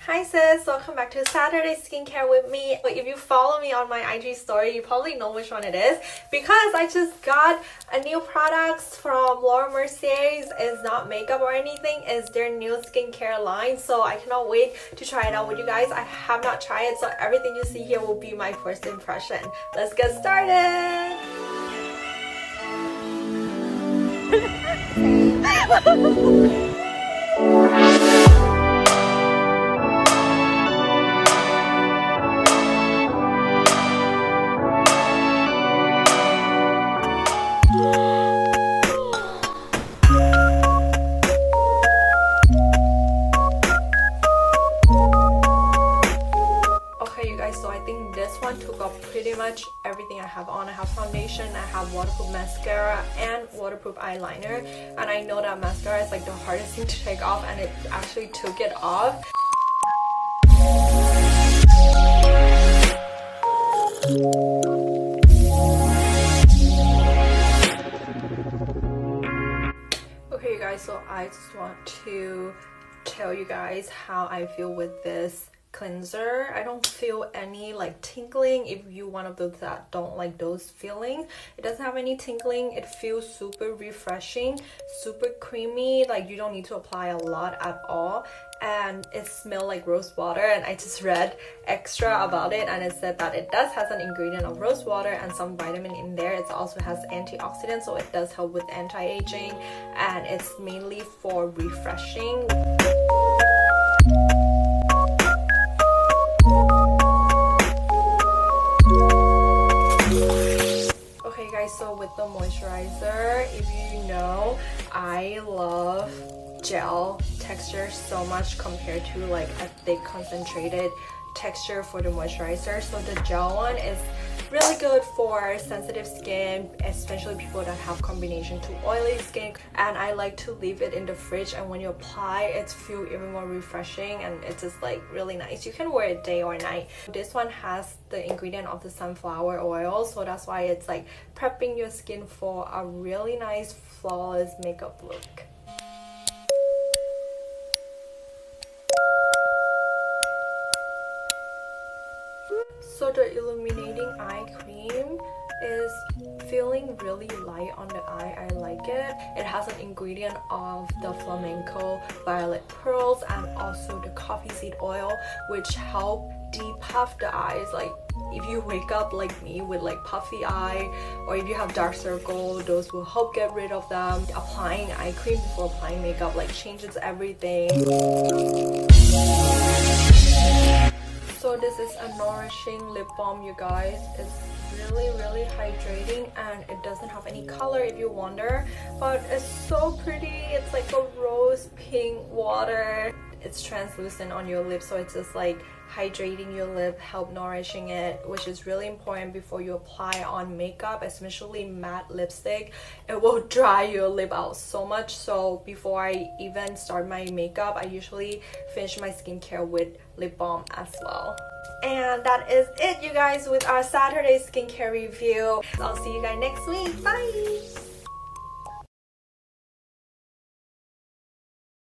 Hi sis, welcome back to Saturday Skincare with me. If you follow me on my IG story, you probably know which one it is because I just got a new products from Mercier. It's not makeup or anything, it's their new skincare line. So I cannot wait to try it out with you guys. I have not tried it, so everything you see here will be my first impression. Let's get started. So I think this one took up pretty much everything I have on. I have foundation, I have waterproof mascara and waterproof eyeliner, and I know that mascara is like the hardest thing to take off, and it actually took it off. Okay you guys, so I just want to tell you guys how I feel with this cleanser. I don't feel any like tingling. If you one of those that don't like those feelings, it doesn't have any tingling. It feels super refreshing, super creamy, like you don't need to apply a lot at all, and it smells like rose water. And I just read extra about it, and it said that it does has an ingredient of rose water and some vitamin in there. It also has antioxidants, so it does help with anti-aging, and it's mainly for refreshing. So with the moisturizer, if you know, I love gel texture so much compared to like a thick concentrated texture for the moisturizer. So the gel one is really good for sensitive skin, especially people that have combination to oily skin, and I like to leave it in the fridge, and when you apply it feels even more refreshing, and it's just like really nice. You can wear it day or night. This one has the ingredient of the sunflower oil, so that's why it's like prepping your skin for a really nice flawless makeup look. So the illuminating eye cream is feeling really light on the eye. I like it. It has an ingredient of the flamenco violet pearls and also the coffee seed oil, which help depuff the eyes. Like if you wake up like me with like puffy eye, or if you have dark circle, those will help get rid of them. Applying eye cream before applying makeup like changes everything. So this is a nourishing lip balm, you guys. It's really hydrating, and it doesn't have any color if you wonder, but it's so pretty. It's like a rose pink water. It's translucent on your lips, so it's just like hydrating your lip, help nourishing it, which is really important before you apply on makeup, especially matte lipstick. It will dry your lip out so much. So before I even start my makeup, I usually finish my skincare with lip balm as well. And that is it, you guys, with our Saturday skincare review. I'll see you guys next week. Bye!